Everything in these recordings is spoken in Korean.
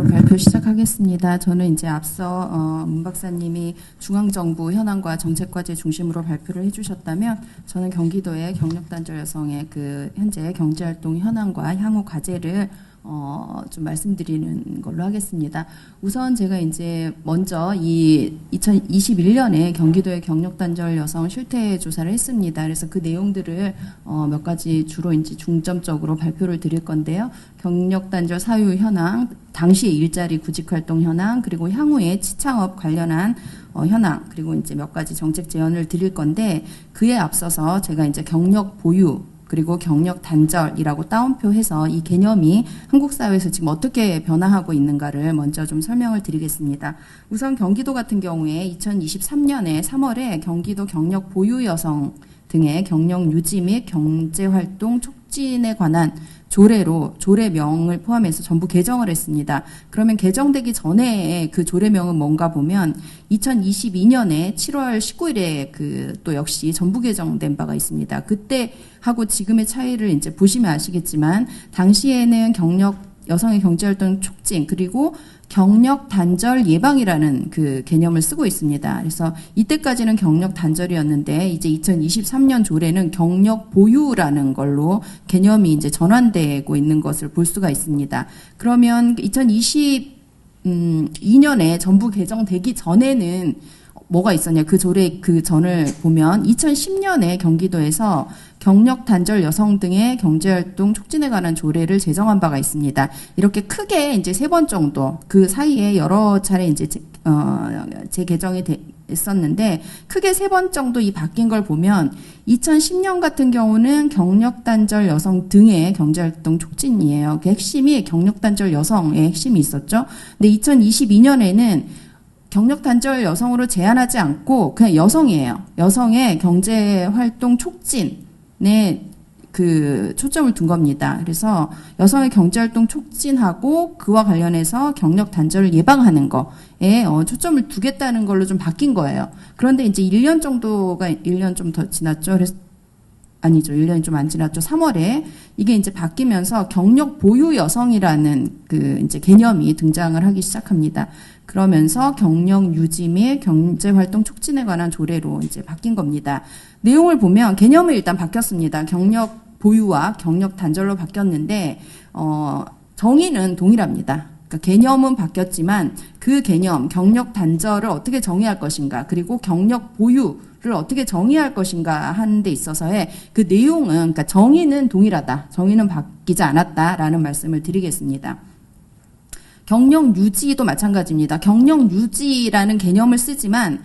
바로 발표 시작하겠습니다. 저는 이제 앞서 문 박사님이 중앙정부 현황과 정책과제 중심으로 발표를 해주셨다면 저는 경기도의 경력단절 여성의 그 현재 경제활동 현황과 향후 과제를 좀 말씀드리는 걸로 하겠습니다. 우선 제가 이제 먼저 이 2021년에 경기도의 경력단절 여성 실태 조사를 했습니다. 그래서 그 내용들을 몇 가지 주로 이제 중점적으로 발표를 드릴 건데요. 경력단절 사유 현황, 당시의 일자리 구직활동 현황, 그리고 향후의 치창업 관련한 현황, 그리고 이제 몇 가지 정책 제언을 드릴 건데 그에 앞서서 제가 이제 경력 보유 그리고 경력 단절이라고 따옴표해서 이 개념이 한국 사회에서 지금 어떻게 변화하고 있는가를 먼저 좀 설명을 드리겠습니다. 우선 경기도 같은 경우에 2023년에 3월에 경기도 경력 보유 여성 등의 경력 유지 및 경제활동 촉진에 관한 조례명을 포함해서 전부 개정을 했습니다. 그러면 개정되기 전에 그 조례명은 뭔가 보면 2022년에 7월 19일에 그 또 역시 전부 개정된 바가 있습니다. 그때 하고 지금의 차이를 이제 보시면 아시겠지만 당시에는 여성의 경제활동 촉진 그리고 경력 단절 예방이라는 그 개념을 쓰고 있습니다. 그래서 이때까지는 경력 단절이었는데 이제 2023년 조례는 경력 보유라는 걸로 개념이 이제 전환되고 있는 것을 볼 수가 있습니다. 그러면 2022년에 전부 개정되기 전에는 뭐가 있었냐? 그 조례 그 전을 보면 2010년에 경기도에서 경력 단절 여성 등의 경제활동 촉진에 관한 조례를 제정한 바가 있습니다. 이렇게 크게 이제 3번 정도 그 사이에 여러 차례 이제 재개정이 됐었는데 크게 3번 정도 이 바뀐 걸 보면 2010년 같은 경우는 경력 단절 여성 등의 경제활동 촉진이에요. 그 핵심이 경력 단절 여성의 핵심이 있었죠. 근데 2022년에는 경력 단절 여성으로 제한하지 않고 그냥 여성이에요. 여성의 경제활동 촉진에 그 초점을 둔 겁니다. 그래서 여성의 경제활동 촉진하고 그와 관련해서 경력 단절을 예방하는 거에 초점을 두겠다는 걸로 좀 바뀐 거예요. 그런데 이제 1년 정도가 1년 좀 더 지났죠. 그래서 아니죠. 1년이 좀 안 지났죠. 3월에 이게 이제 바뀌면서 경력 보유 여성이라는 그 이제 개념이 등장을 하기 시작합니다. 그러면서 경력 유지 및 경제활동 촉진에 관한 조례로 이제 바뀐 겁니다. 내용을 보면 개념은 일단 바뀌었습니다. 경력 보유와 경력 단절로 바뀌었는데 정의는 동일합니다. 그러니까 개념은 바뀌었지만 그 개념 경력 단절을 어떻게 정의할 것인가 그리고 경력 보유를 어떻게 정의할 것인가 하는 데 있어서의 그 내용은 그러니까 정의는 동일하다. 정의는 바뀌지 않았다라는 말씀을 드리겠습니다. 경력 유지도 마찬가지입니다. 경력 유지라는 개념을 쓰지만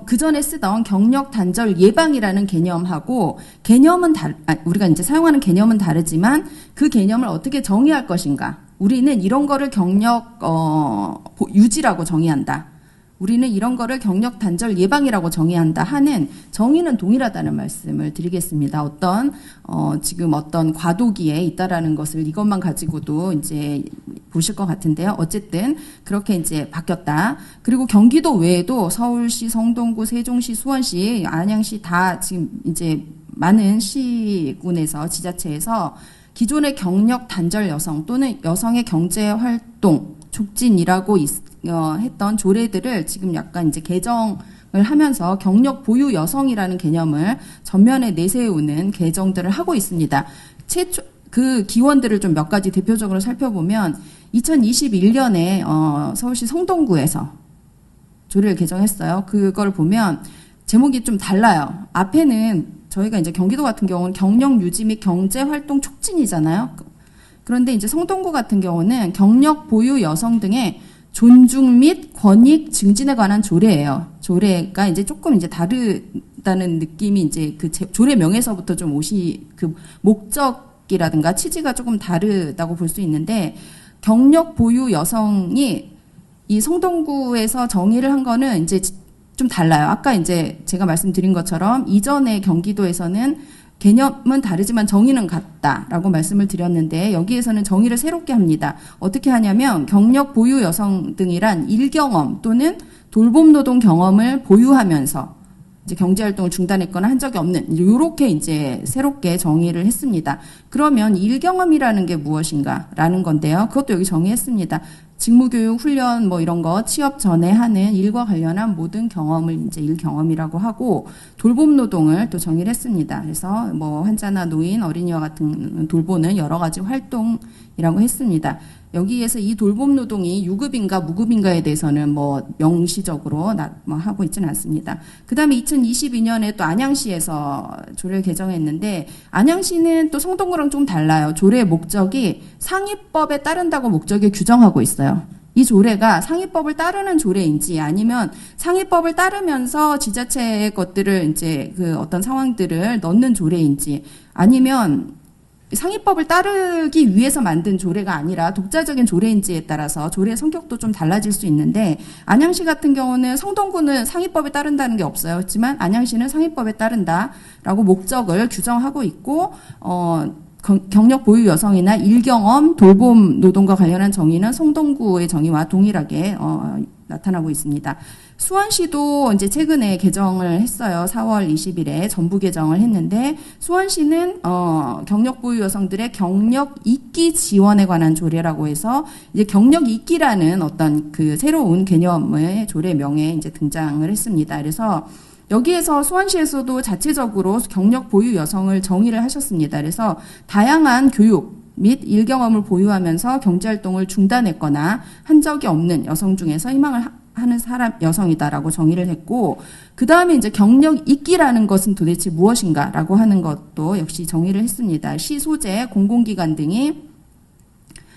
그 전에 쓰던 경력 단절 예방이라는 개념하고 개념은 우리가 이제 사용하는 개념은 다르지만 그 개념을 어떻게 정의할 것인가. 우리는 이런 거를 경력 유지라고 정의한다. 우리는 이런 거를 경력 단절 예방이라고 정의한다 하는 정의는 동일하다는 말씀을 드리겠습니다. 지금 어떤 과도기에 있다라는 것을 이것만 가지고도 이제 보실 것 같은데요. 어쨌든 그렇게 이제 바뀌었다. 그리고 경기도 외에도 서울시, 성동구, 세종시, 수원시, 안양시 다 지금 이제 많은 시군에서 지자체에서 기존의 경력 단절 여성 또는 여성의 경제 활동 촉진이라고 했던 조례들을 지금 약간 이제 개정을 하면서 경력 보유 여성이라는 개념을 전면에 내세우는 개정들을 하고 있습니다. 그 기원들을 좀 몇 가지 대표적으로 살펴보면 2021년에 서울시 성동구에서 조례를 개정했어요. 그걸 보면 제목이 좀 달라요. 앞에는 저희가 이제 경기도 같은 경우는 경력 유지 및 경제활동 촉진이잖아요. 그런데 이제 성동구 같은 경우는 경력 보유 여성 등의 존중 및 권익 증진에 관한 조례예요. 조례가 이제 조금 이제 다르다는 느낌이 이제 그 조례명에서부터 좀 그 목적이라든가 취지가 조금 다르다고 볼 수 있는데 경력 보유 여성이 이 성동구에서 정의를 한 거는 이제 좀 달라요. 아까 이제 제가 말씀드린 것처럼 이전의 경기도에서는 개념은 다르지만 정의는 같다라고 말씀을 드렸는데 여기에서는 정의를 새롭게 합니다. 어떻게 하냐면 경력 보유 여성 등이란 일경험 또는 돌봄 노동 경험을 보유하면서 이제 경제활동을 중단했거나 한 적이 없는 이렇게 이제 새롭게 정의를 했습니다. 그러면 일경험이라는 게 무엇인가라는 건데요. 그것도 여기 정의했습니다. 직무교육, 훈련 뭐 이런 거 취업 전에 하는 일과 관련한 모든 경험을 이제 일 경험이라고 하고 돌봄 노동을 또 정의를 했습니다. 그래서 뭐 환자나 노인, 어린이와 같은 돌보는 여러 가지 활동이라고 했습니다. 여기에서 이 돌봄 노동이 유급인가 무급인가에 대해서는 뭐 명시적으로 뭐 하고 있지는 않습니다. 그 다음에 2022년에 또 안양시에서 조례를 개정했는데 안양시는 또 성동구랑 좀 달라요. 조례의 목적이 상위법에 따른다고 목적을 규정하고 있어요. 이 조례가 상위법을 따르는 조례인지 아니면 상위법을 따르면서 지자체의 것들을 이제 그 어떤 상황들을 넣는 조례인지 아니면 상위법을 따르기 위해서 만든 조례가 아니라 독자적인 조례인지에 따라서 조례의 성격도 좀 달라질 수 있는데 안양시 같은 경우는 성동구는 상위법에 따른다는 게 없어요. 그렇지만 안양시는 상위법에 따른다라고 목적을 규정하고 있고 경력 보유 여성이나 일경험 돌봄 노동과 관련한 정의는 성동구의 정의와 동일하게 나타나고 있습니다. 수원시도 이제 최근에 개정을 했어요. 4월 20일에 전부 개정을 했는데 수원시는 경력 보유 여성들의 경력 잊기 지원에 관한 조례라고 해서 이제 경력 잊기라는 어떤 그 새로운 개념의 조례 명에 이제 등장을 했습니다. 그래서 여기에서 수원시에서도 자체적으로 경력 보유 여성을 정의를 하셨습니다. 그래서 다양한 교육 및 일경험을 보유하면서 경제활동을 중단했거나 한 적이 없는 여성 중에서 희망을 하는 사람 여성이다라고 정의를 했고 그 다음에 이제 경력 잊기라는 것은 도대체 무엇인가라고 하는 것도 역시 정의를 했습니다. 시, 소재, 공공기관 등이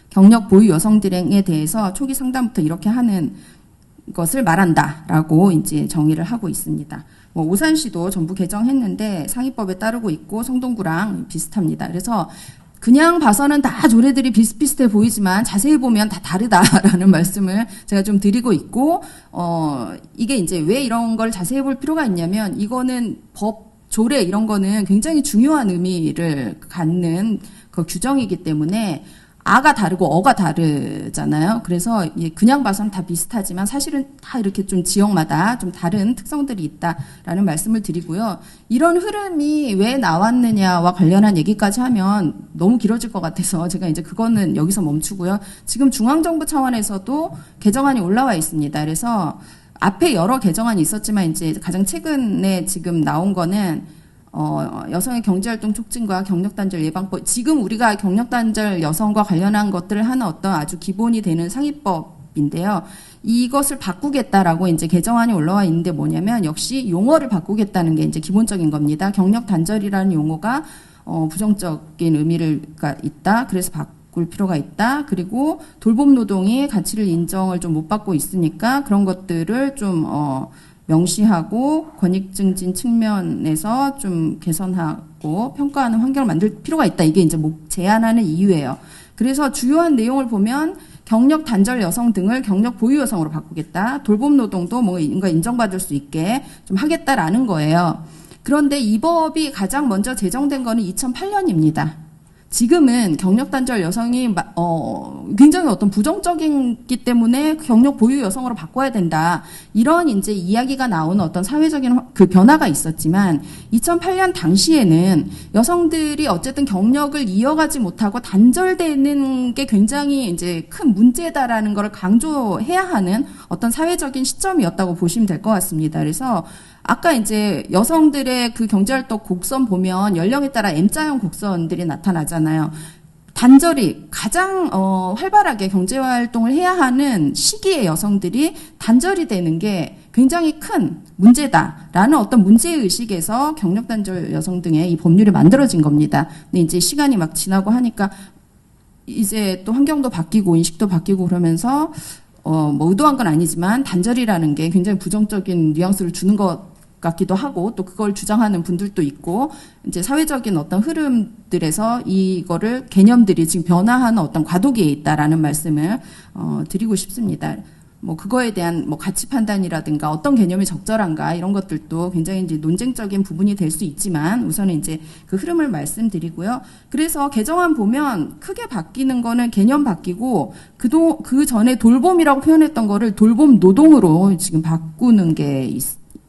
경력 보유 여성들에 대해서 초기 상담부터 이렇게 하는 것을 말한다라고 이제 정의를 하고 있습니다. 뭐 오산시도 전부 개정했는데 상위법에 따르고 있고 성동구랑 비슷합니다. 그래서 그냥 봐서는 다 조례들이 비슷비슷해 보이지만 자세히 보면 다 다르다라는 말씀을 제가 좀 드리고 있고 이게 이제 왜 이런 걸 자세히 볼 필요가 있냐면 이거는 법 조례 이런 거는 굉장히 중요한 의미를 갖는 그 규정이기 때문에 아가 다르고 어가 다르잖아요. 그래서 그냥 봐서는 다 비슷하지만 사실은 다 이렇게 좀 지역마다 좀 다른 특성들이 있다라는 말씀을 드리고요. 이런 흐름이 왜 나왔느냐와 관련한 얘기까지 하면 너무 길어질 것 같아서 제가 이제 그거는 여기서 멈추고요. 지금 중앙정부 차원에서도 개정안이 올라와 있습니다. 그래서 앞에 여러 개정안이 있었지만 이제 가장 최근에 지금 나온 거는 여성의 경제활동 촉진과 경력단절 예방법, 지금 우리가 경력단절 여성과 관련한 것들을 하는 어떤 아주 기본이 되는 상위법인데요. 이것을 바꾸겠다라고 이제 개정안이 올라와 있는데 뭐냐면 역시 용어를 바꾸겠다는 게 이제 기본적인 겁니다. 경력단절이라는 용어가 부정적인 의미가 있다. 그래서 바꿀 필요가 있다. 그리고 돌봄 노동이 가치를 인정을 좀 못 받고 있으니까 그런 것들을 좀 명시하고 권익 증진 측면에서 좀 개선하고 평가하는 환경을 만들 필요가 있다. 이게 이제 제안하는 이유예요. 그래서 주요한 내용을 보면 경력 단절 여성 등을 경력 보유 여성으로 바꾸겠다. 돌봄 노동도 뭔가 인정받을 수 있게 좀 하겠다라는 거예요. 그런데 이 법이 가장 먼저 제정된 거는 2008년입니다. 지금은 경력 단절 여성이 굉장히 어떤 부정적이기 때문에 경력 보유 여성으로 바꿔야 된다. 이런 이제 이야기가 나오는 어떤 사회적인 그 변화가 있었지만 2008년 당시에는 여성들이 어쨌든 경력을 이어가지 못하고 단절되는 게 굉장히 이제 큰 문제다라는 걸 강조해야 하는 어떤 사회적인 시점이었다고 보시면 될 것 같습니다. 그래서 아까 이제 여성들의 그 경제활동 곡선 보면 연령에 따라 M자형 곡선들이 나타나잖아요. 단절이 가장 활발하게 경제활동을 해야 하는 시기에 여성들이 단절이 되는 게 굉장히 큰 문제다라는 어떤 문제의식에서 경력단절 여성 등의 이 법률이 만들어진 겁니다. 근데 이제 시간이 막 지나고 하니까 이제 또 환경도 바뀌고 인식도 바뀌고 그러면서 뭐 의도한 건 아니지만 단절이라는 게 굉장히 부정적인 뉘앙스를 주는 것 같기도 하고 또 그걸 주장하는 분들도 있고 이제 사회적인 어떤 흐름들에서 이거를 개념들이 지금 변화하는 어떤 과도기에 있다라는 말씀을 드리고 싶습니다. 뭐 그거에 대한 뭐 가치 판단이라든가 어떤 개념이 적절한가 이런 것들도 굉장히 이제 논쟁적인 부분이 될 수 있지만 우선은 이제 그 흐름을 말씀드리고요. 그래서 개정안 보면 크게 바뀌는 거는 개념 바뀌고 그 전에 돌봄이라고 표현했던 거를 돌봄 노동으로 지금 바꾸는 게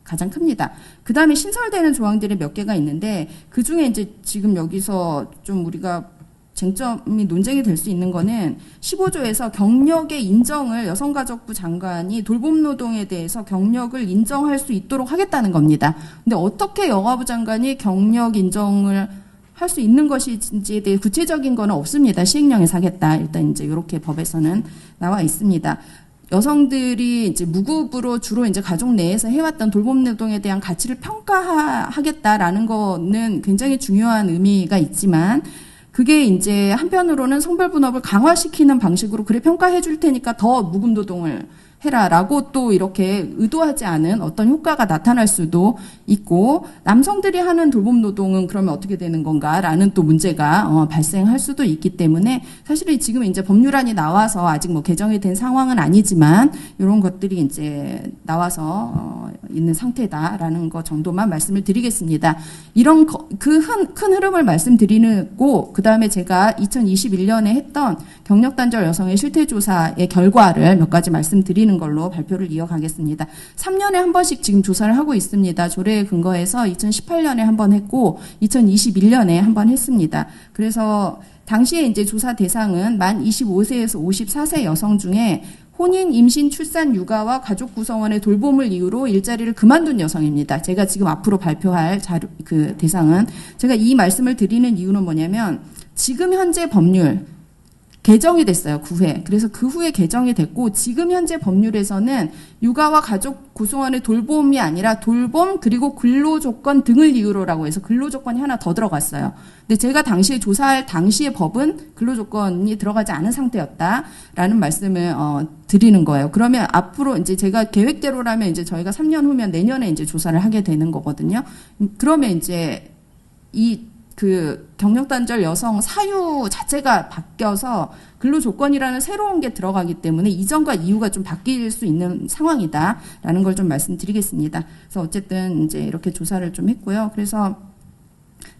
가장 큽니다. 그 다음에 신설되는 조항들이 몇 개가 있는데 그 중에 이제 지금 여기서 좀 우리가 쟁점이 논쟁이 될 수 있는 거는 15조에서 경력의 인정을 여성가족부 장관이 돌봄 노동에 대해서 경력을 인정할 수 있도록 하겠다는 겁니다. 근데 어떻게 여가부 장관이 경력 인정을 할 수 있는 것인지에 대해 구체적인 거는 없습니다. 시행령에서 하겠다. 일단 이제 이렇게 법에서는 나와 있습니다. 여성들이 이제 무급으로 주로 이제 가족 내에서 해왔던 돌봄 노동에 대한 가치를 평가하겠다라는 거는 굉장히 중요한 의미가 있지만 그게 이제 한편으로는 성별 분업을 강화시키는 방식으로 그래 평가해 줄 테니까 더 무급 노동을 해라라고 또 이렇게 의도하지 않은 어떤 효과가 나타날 수도 있고 남성들이 하는 돌봄 노동은 그러면 어떻게 되는 건가라는 또 문제가 발생할 수도 있기 때문에 사실은 지금 이제 법률안이 나와서 아직 뭐 개정이 된 상황은 아니지만 이런 것들이 이제 나와서 있는 상태다라는 것 정도만 말씀을 드리겠습니다. 이런 그 큰 흐름을 말씀드리고 그 다음에 제가 2021년에 했던 경력단절 여성의 실태조사의 결과를 몇 가지 말씀드리는 걸로 발표를 이어가겠습니다. 3년에 한 번씩 지금 조사를 하고 있습니다. 조례에 근거해서 2018년에 한 번 했고 2021년에 한 번 했습니다. 그래서 당시에 이제 조사 대상은 만 25세에서 54세 여성 중에 혼인, 임신, 출산, 육아와 가족 구성원의 돌봄을 이유로 일자리를 그만둔 여성입니다. 제가 지금 앞으로 발표할 그 대상은 제가 이 말씀을 드리는 이유는 뭐냐면 지금 현재 법률 개정이 됐어요. 9회. 그래서 그 후에 개정이 됐고 지금 현재 법률에서는 육아와 가족 구성원의 돌봄이 아니라 돌봄 그리고 근로조건 등을 이유로라고 해서 근로조건이 하나 더 들어갔어요. 근데 제가 당시에 조사할 당시의 법은 근로조건이 들어가지 않은 상태였다라는 말씀을 드리는 거예요. 그러면 앞으로 이제 제가 계획대로라면 이제 저희가 3년 후면 내년에 이제 조사를 하게 되는 거거든요. 그러면 이제 그 경력단절 여성 사유 자체가 바뀌어서 근로조건이라는 새로운 게 들어가기 때문에 이전과 이후가 좀 바뀔 수 있는 상황이다라는 걸 좀 말씀드리겠습니다. 그래서 어쨌든 이제 이렇게 조사를 좀 했고요. 그래서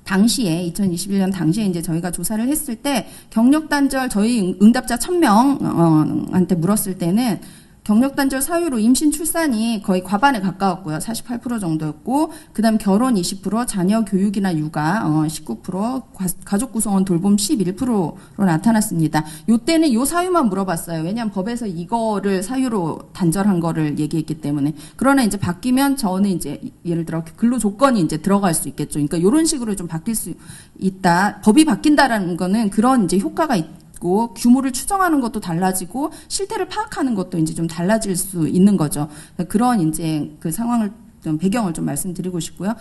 당시에 2021년 당시에 이제 저희가 조사를 했을 때 경력단절 저희 응답자 1000명한테 물었을 때는 경력단절 사유로 임신 출산이 거의 과반에 가까웠고요. 48% 정도였고 그다음 결혼 20%, 자녀 교육이나 육아 19%, 가족 구성원 돌봄 11%로 나타났습니다. 요때는 요 사유만 물어봤어요. 왜냐하면 법에서 이거를 사유로 단절한 거를 얘기했기 때문에. 그러나 이제 바뀌면 저는 이제 예를 들어 근로 조건이 이제 들어갈 수 있겠죠. 그러니까 이런 식으로 좀 바뀔 수 있다. 법이 바뀐다라는 거는 그런 이제 효과가 규모를 추정하는 것도 달라지고 실태를 파악하는 것도 이제 좀 달라질 수 있는 거죠. 그런 이제 그 상황을 좀 배경을 좀 말씀드리고 싶고요.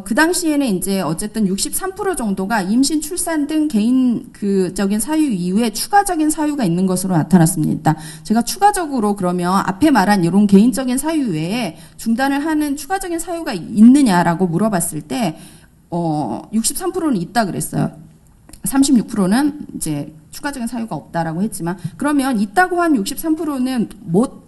그 당시에는 이제 어쨌든 63% 정도가 임신, 출산 등 개인적인 사유 이후에 추가적인 사유가 있는 것으로 나타났습니다. 제가 추가적으로 그러면 앞에 말한 이런 개인적인 사유 외에 중단을 하는 추가적인 사유가 있느냐라고 물어봤을 때 63%는 있다 그랬어요. 36%는 이제 추가적인 사유가 없다라고 했지만 그러면 있다고 한 63%는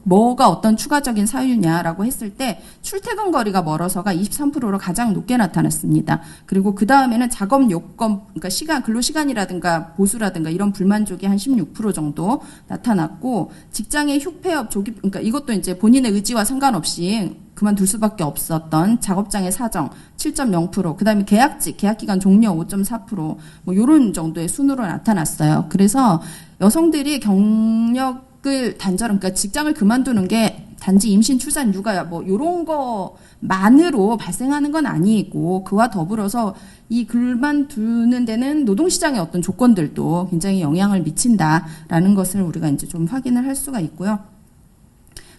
뭐가 어떤 추가적인 사유냐라고 했을 때 출퇴근 거리가 멀어서가 23%로 가장 높게 나타났습니다. 그리고 그 다음에는 작업 요건, 그러니까 근로 시간이라든가 보수라든가 이런 불만족이 한 16% 정도 나타났고 직장의 휴폐업 조기, 그러니까 이것도 이제 본인의 의지와 상관없이 그만둘 수밖에 없었던 작업장의 사정 7.0%, 그다음에 계약기간 종료 5.4%, 뭐 요런 정도의 순으로 나타났어요. 그래서 여성들이 경력을 그러니까 직장을 그만두는 게 단지 임신, 출산, 육아 뭐 요런 거만으로 발생하는 건 아니고 그와 더불어서 이 그만두는 데는 노동시장의 어떤 조건들도 굉장히 영향을 미친다라는 것을 우리가 이제 좀 확인을 할 수가 있고요.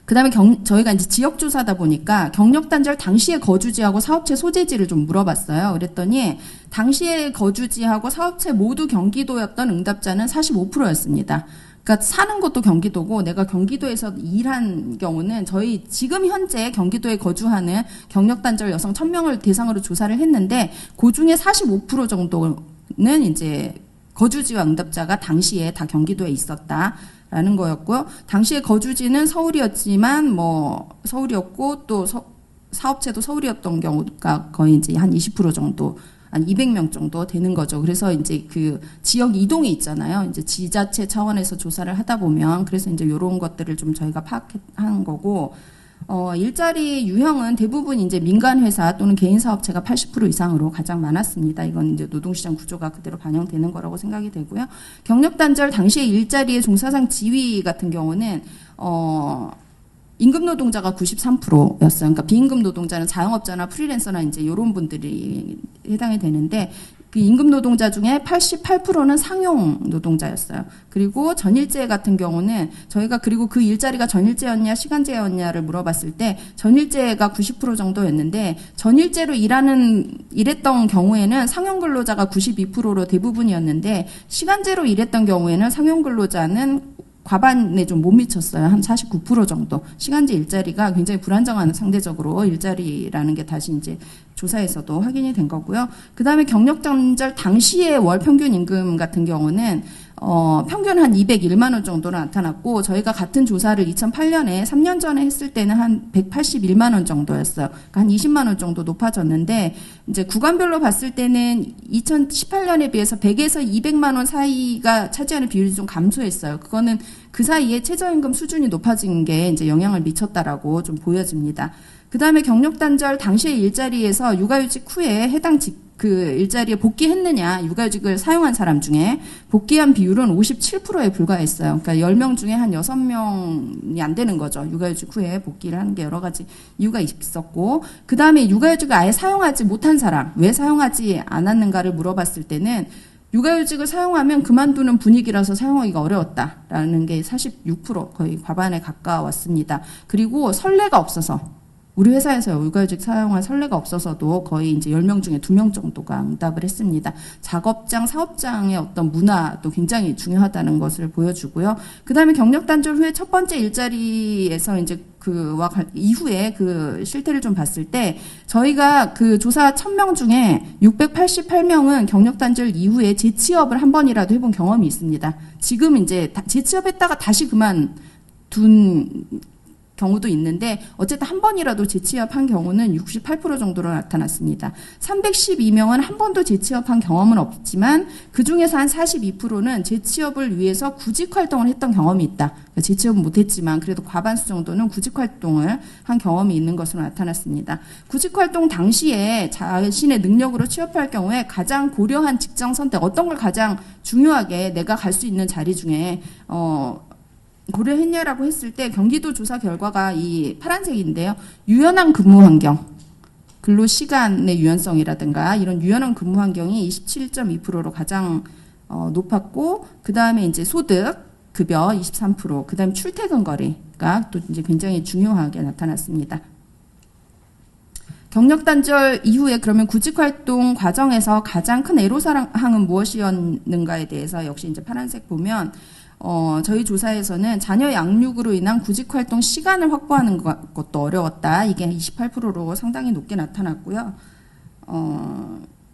그 다음에 저희가 이제 지역조사다 보니까 경력단절 당시의 거주지하고 사업체 소재지를 좀 물어봤어요. 그랬더니 당시의 거주지하고 사업체 모두 경기도였던 응답자는 45%였습니다. 그러니까 사는 것도 경기도고 내가 경기도에서 일한 경우는 저희 지금 현재 경기도에 거주하는 경력단절 여성 1000명을 대상으로 조사를 했는데 그 중에 45% 정도는 이제 거주지와 응답자가 당시에 다 경기도에 있었다라는 거였고요. 당시에 거주지는 서울이었지만 서울이었고 또 사업체도 서울이었던 경우가 거의 이제 한 20% 정도, 한 200명 정도 되는 거죠. 그래서 이제 그 지역 이동이 있잖아요. 이제 지자체 차원에서 조사를 하다 보면 그래서 이제 이런 것들을 좀 저희가 파악한 거고. 일자리 유형은 대부분 이제 민간 회사 또는 개인 사업체가 80% 이상으로 가장 많았습니다. 이건 이제 노동시장 구조가 그대로 반영되는 거라고 생각이 되고요. 경력 단절 당시의 일자리의 종사상 지위 같은 경우는 임금 노동자가 93%였어요. 그러니까 비임금 노동자는 자영업자나 프리랜서나 이제 이런 분들이 해당이 되는데 그 임금 노동자 중에 88%는 상용 노동자였어요. 그리고 전일제 같은 경우는 저희가 그리고 그 일자리가 전일제였냐 시간제였냐를 물어봤을 때 전일제가 90% 정도였는데 전일제로 일했던 경우에는 상용 근로자가 92%로 대부분이었는데 시간제로 일했던 경우에는 상용 근로자는 과반에 좀 못 미쳤어요. 한 49% 정도. 시간제 일자리가 굉장히 불안정한 상대적으로 일자리라는 게 다시 이제 조사에서도 확인이 된 거고요. 그 다음에 경력 단절 당시의 월 평균 임금 같은 경우는 평균 한 201만 원 정도로 나타났고 저희가 같은 조사를 2008년에 3년 전에 했을 때는 한 181만 원 정도였어요. 그러니까 한 20만 원 정도 높아졌는데 이제 구간별로 봤을 때는 2018년에 비해서 100에서 200만 원 사이가 차지하는 비율이 좀 감소했어요. 그거는 그 사이에 최저임금 수준이 높아진 게 이제 영향을 미쳤다라고 좀 보여집니다. 그 다음에 경력 단절 당시의 일자리에서 육아휴직 후에 해당 그 일자리에 복귀했느냐, 육아휴직을 사용한 사람 중에 복귀한 비율은 57%에 불과했어요. 그러니까 10명 중에 한 6명이 안 되는 거죠. 육아휴직 후에 복귀를 하는 게 여러 가지 이유가 있었고, 그 다음에 육아휴직을 아예 사용하지 못한 사람, 왜 사용하지 않았는가를 물어봤을 때는 육아휴직을 사용하면 그만두는 분위기라서 사용하기가 어려웠다라는 게 46%, 거의 과반에 가까웠습니다. 그리고 선례가 없어서 우리 회사에서 육아휴직 사용한 선례가 없어서도 거의 이제 10명 중에 2명 정도가 응답을 했습니다. 작업장, 사업장의 어떤 문화도 굉장히 중요하다는 것을 보여주고요. 그 다음에 경력 단절 후에 첫 번째 일자리에서 이제 이후에 그 실태를 좀 봤을 때 저희가 그 조사 1000명 중에 688명은 경력 단절 이후에 재취업을 한 번이라도 해본 경험이 있습니다. 지금 이제 재취업했다가 다시 그만둔 경우도 있는데 어쨌든 한 번이라도 재취업한 경우는 68% 정도로 나타났습니다. 312명은 한 번도 재취업한 경험은 없지만 그중에서 한 42%는 재취업을 위해서 구직활동을 했던 경험이 있다. 그러니까 재취업은 못했지만 그래도 과반수 정도는 구직활동을 한 경험이 있는 것으로 나타났습니다. 구직활동 당시에 자신의 능력으로 취업할 경우에 가장 고려한 직장 선택, 어떤 걸 가장 중요하게 내가 갈 수 있는 자리 중에 고려했냐라고 했을 때 경기도 조사 결과가 이 파란색인데요. 유연한 근무 환경, 근로 시간의 유연성이라든가 이런 유연한 근무 환경이 27.2%로 가장 높았고, 그 다음에 이제 소득, 급여 23%, 그 다음에 출퇴근 거리가 또 이제 굉장히 중요하게 나타났습니다. 경력 단절 이후에 그러면 구직활동 과정에서 가장 큰 애로사항은 무엇이었는가에 대해서 역시 이제 파란색 보면 저희 조사에서는 자녀 양육으로 인한 구직활동 시간을 확보하는 것도 어려웠다. 이게 28%로 상당히 높게 나타났고요.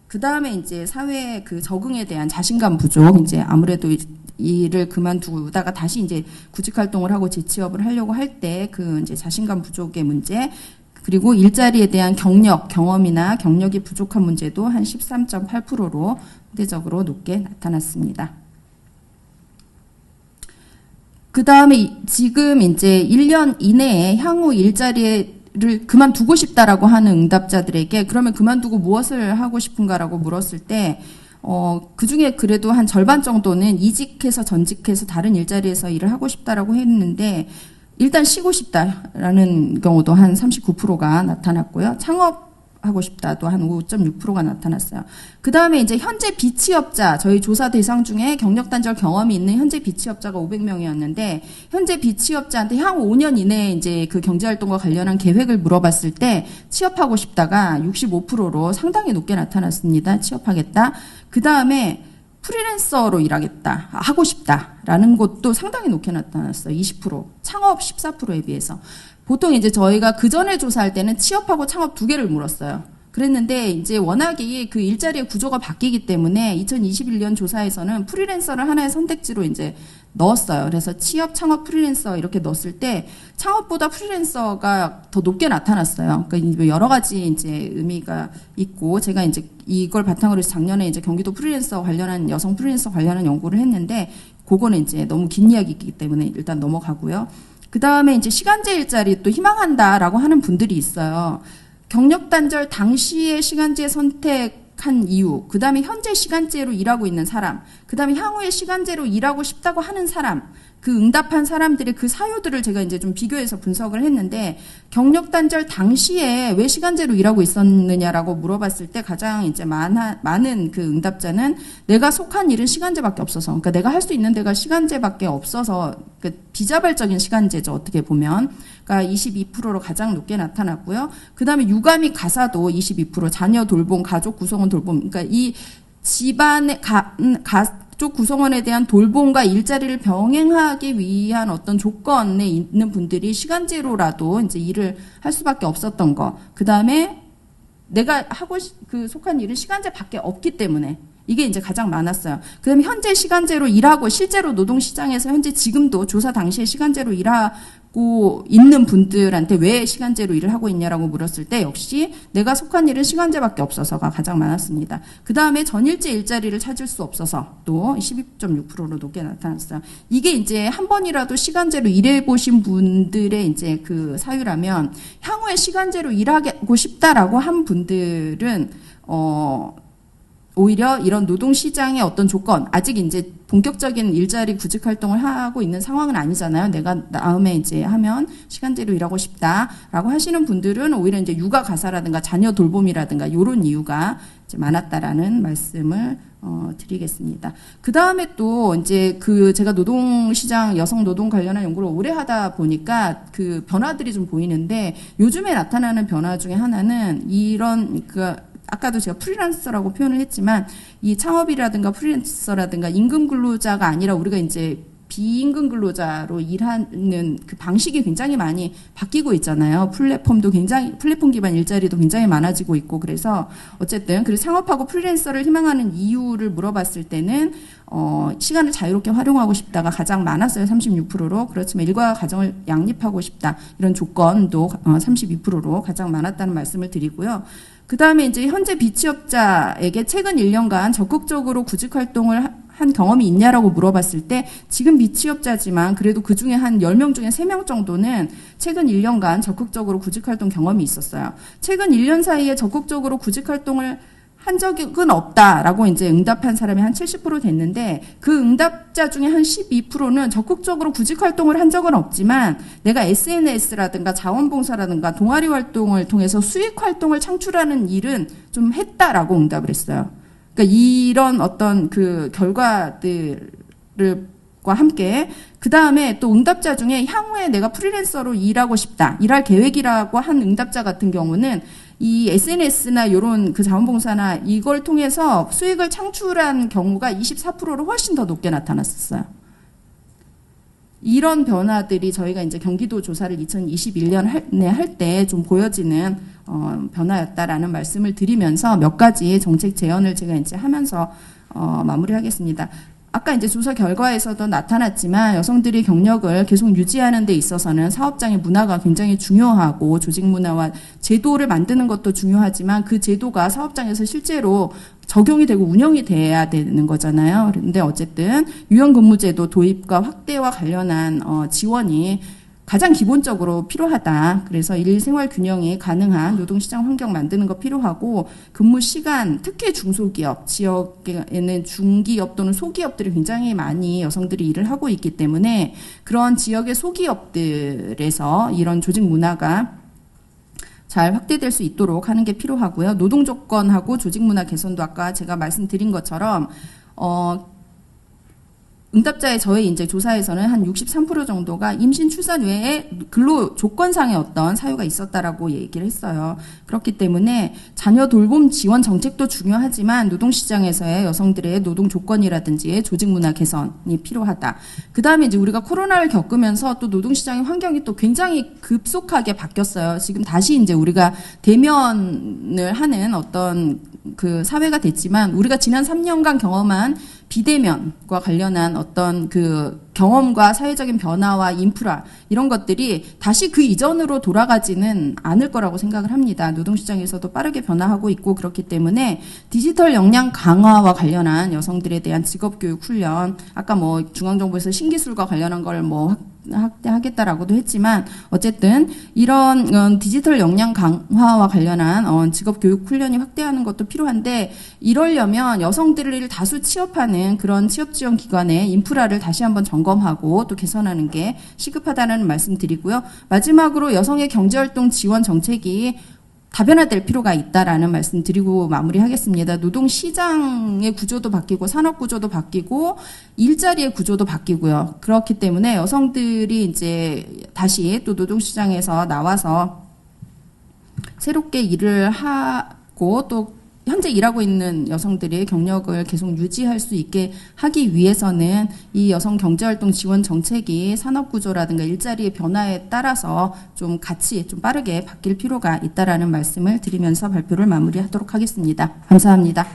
그 다음에 이제 사회 그 적응에 대한 자신감 부족, 이제 아무래도 일을 그만두다가 다시 이제 구직활동을 하고 재취업을 하려고 할 때 그 이제 자신감 부족의 문제, 그리고 일자리에 대한 경험이나 경력이 부족한 문제도 한 13.8%로 상대적으로 높게 나타났습니다. 그 다음에 지금 이제 1년 이내에 향후 일자리를 그만두고 싶다라고 하는 응답자들에게 그러면 그만두고 무엇을 하고 싶은가라고 물었을 때, 그 중에 그래도 한 절반 정도는 이직해서 전직해서 다른 일자리에서 일을 하고 싶다라고 했는데, 일단 쉬고 싶다라는 경우도 한 39%가 나타났고요. 창업하고 싶다도 한 5.6%가 나타났어요. 그 다음에 이제 현재 비취업자, 저희 조사 대상 중에 경력 단절 경험이 있는 현재 비취업자가 500명이었는데, 현재 비취업자한테 향후 5년 이내에 이제 그 경제활동과 관련한 계획을 물어봤을 때 취업하고 싶다가 65%로 상당히 높게 나타났습니다. 취업하겠다. 그 다음에 프리랜서로 일하겠다, 하고 싶다라는 것도 상당히 높게 나타났어요. 20%, 창업 14%에 비해서. 보통 이제 저희가 그 전에 조사할 때는 취업하고 창업 두 개를 물었어요. 그랬는데 이제 워낙에 그 일자리의 구조가 바뀌기 때문에 2021년 조사에서는 프리랜서를 하나의 선택지로 이제 넣었어요. 그래서 취업, 창업, 프리랜서 이렇게 넣었을 때 창업보다 프리랜서가 더 높게 나타났어요. 그러니까 여러 가지 이제 의미가 있고, 제가 이제 이걸 바탕으로 해서 작년에 이제 경기도 프리랜서 관련한 여성 프리랜서 관련한 연구를 했는데 그거는 이제 너무 긴 이야기이기 때문에 일단 넘어가고요. 그 다음에 이제 시간제 일자리 또 희망한다라고 하는 분들이 있어요. 경력 단절 당시에 시간제 선택한 이유, 그 다음에 현재 시간제로 일하고 있는 사람, 그 다음에 향후에 시간제로 일하고 싶다고 하는 사람, 그 응답한 사람들의 그 사유들을 제가 이제 좀 비교해서 분석을 했는데, 경력 단절 당시에 왜 시간제로 일하고 있었느냐라고 물어봤을 때 가장 이제 많은 그 응답자는 내가 속한 일은 시간제밖에 없어서, 그러니까 내가 할 수 있는 데가 시간제밖에 없어서, 그 비자발적인 시간제죠, 어떻게 보면. 그러니까 22%로 가장 높게 나타났고요. 그 다음에 육아 및 가사도 22%, 자녀 돌봄, 가족 구성원 돌봄, 그러니까 이 집안의 가족 구성원에 대한 돌봄과 일자리를 병행하기 위한 어떤 조건에 있는 분들이 시간제로라도 이제 일을 할 수밖에 없었던 거. 그 다음에 내가 그 속한 일은 시간제밖에 없기 때문에 이게 이제 가장 많았어요. 그 다음에 현재 시간제로 일하고 실제로 노동시장에서 현재 지금도 조사 당시에 시간제로 일하고 있는 분들한테 왜 시간제로 일을 하고 있냐라고 물었을 때 역시 내가 속한 일은 시간제밖에 없어서가 가장 많았습니다. 그 다음에 전일제 일자리를 찾을 수 없어서 또 12.6%로 높게 나타났어요. 이게 이제 한 번이라도 시간제로 일해보신 분들의 이제 그 사유라면 향후에 시간제로 일하고 싶다라고 한 분들은 오히려 이런 노동시장의 어떤 조건, 아직 이제 본격적인 일자리 구직 활동을 하고 있는 상황은 아니잖아요. 내가 다음에 이제 하면 시간제로 일하고 싶다라고 하시는 분들은 오히려 이제 육아 가사라든가 자녀 돌봄이라든가 이런 이유가 이제 많았다라는 말씀을 드리겠습니다. 그 다음에 또 이제 그 제가 노동시장 여성 노동 관련한 연구를 오래 하다 보니까 그 변화들이 좀 보이는데 요즘에 나타나는 변화 중에 하나는 이런 아까도 제가 프리랜서라고 표현을 했지만 이 창업이라든가 프리랜서라든가 임금 근로자가 아니라 우리가 이제 비임금 근로자로 일하는 그 방식이 굉장히 많이 바뀌고 있잖아요. 플랫폼 기반 일자리도 굉장히 많아지고 있고 그래서 어쨌든 그래서 창업하고 프리랜서를 희망하는 이유를 물어봤을 때는 시간을 자유롭게 활용하고 싶다가 가장 많았어요. 36%로. 그렇지만 일과 가정을 양립하고 싶다. 이런 조건도 32%로 가장 많았다는 말씀을 드리고요. 그 다음에 이제 현재 비취업자에게 최근 1년간 적극적으로 구직 활동을 한 경험이 있냐라고 물어봤을 때 지금 비취업자지만 그래도 그 중에 한 10명 중에 3명 정도는 최근 1년간 적극적으로 구직 활동 경험이 있었어요. 최근 1년 사이에 적극적으로 구직 활동을 한 적은 없다라고 이제 응답한 사람이 한 70% 됐는데 그 응답자 중에 한 12%는 적극적으로 구직 활동을 한 적은 없지만 내가 SNS라든가 자원봉사라든가 동아리 활동을 통해서 수익 활동을 창출하는 일은 좀 했다라고 응답을 했어요. 그러니까 이런 어떤 그 결과들과 함께 그 다음에 또 응답자 중에 향후에 내가 프리랜서로 일하고 싶다, 일할 계획이라고 한 응답자 같은 경우는 이 SNS나 이런 그 자원봉사나 이걸 통해서 수익을 창출한 경우가 24%로 훨씬 더 높게 나타났었어요. 이런 변화들이 저희가 이제 경기도 조사를 2021년에 할 때 좀 보여지는 변화였다라는 말씀을 드리면서 몇 가지 정책 제언을 제가 이제 하면서 마무리하겠습니다. 아까 이제 조사 결과에서도 나타났지만 여성들이 경력을 계속 유지하는 데 있어서는 사업장의 문화가 굉장히 중요하고 조직 문화와 제도를 만드는 것도 중요하지만 그 제도가 사업장에서 실제로 적용이 되고 운영이 돼야 되는 거잖아요. 그런데 어쨌든 유연근무제도 도입과 확대와 관련한 지원이 가장 기본적으로 필요하다. 그래서 일생활 균형이 가능한 노동시장 환경 만드는 거 필요하고 근무 시간, 특히 중소기업, 지역에는 중기업 또는 소기업들이 굉장히 많이 여성들이 일을 하고 있기 때문에 그런 지역의 소기업들에서 이런 조직 문화가 잘 확대될 수 있도록 하는 게 필요하고요. 노동 조건하고 조직 문화 개선도 아까 제가 말씀드린 것처럼 응답자의 저의 이제 조사에서는 한 63% 정도가 임신 출산 외에 근로 조건상의 어떤 사유가 있었다라고 얘기를 했어요. 그렇기 때문에 자녀 돌봄 지원 정책도 중요하지만 노동시장에서의 여성들의 노동 조건이라든지 조직 문화 개선이 필요하다. 그 다음에 이제 우리가 코로나를 겪으면서 또 노동시장의 환경이 또 굉장히 급속하게 바뀌었어요. 지금 다시 이제 우리가 대면을 하는 어떤 그 사회가 됐지만 우리가 지난 3년간 경험한 비대면과 관련한 어떤 그 경험과 사회적인 변화와 인프라 이런 것들이 다시 그 이전으로 돌아가지는 않을 거라고 생각을 합니다. 노동시장에서도 빠르게 변화하고 있고 그렇기 때문에 디지털 역량 강화와 관련한 여성들에 대한 직업교육 훈련, 아까 뭐 중앙정부에서 신기술과 관련한 걸 뭐 확대하겠다라고도 했지만 어쨌든 이런 디지털 역량 강화와 관련한 직업교육 훈련이 확대하는 것도 필요한데 이러려면 여성들을 다수 취업하는 그런 취업지원 기관의 인프라를 다시 한번 점검하고 또 개선하는 게 시급하다는 말씀 드리고요. 마지막으로 여성의 경제활동 지원 정책이 다변화될 필요가 있다라는 말씀 드리고 마무리하겠습니다. 노동시장의 구조도 바뀌고 산업구조도 바뀌고 일자리의 구조도 바뀌고요. 그렇기 때문에 여성들이 이제 다시 또 노동시장에서 나와서 새롭게 일을 하고 또 현재 일하고 있는 여성들의 경력을 계속 유지할 수 있게 하기 위해서는 이 여성 경제활동 지원 정책이 산업구조라든가 일자리의 변화에 따라서 좀 같이 좀 빠르게 바뀔 필요가 있다라는 말씀을 드리면서 발표를 마무리하도록 하겠습니다. 감사합니다.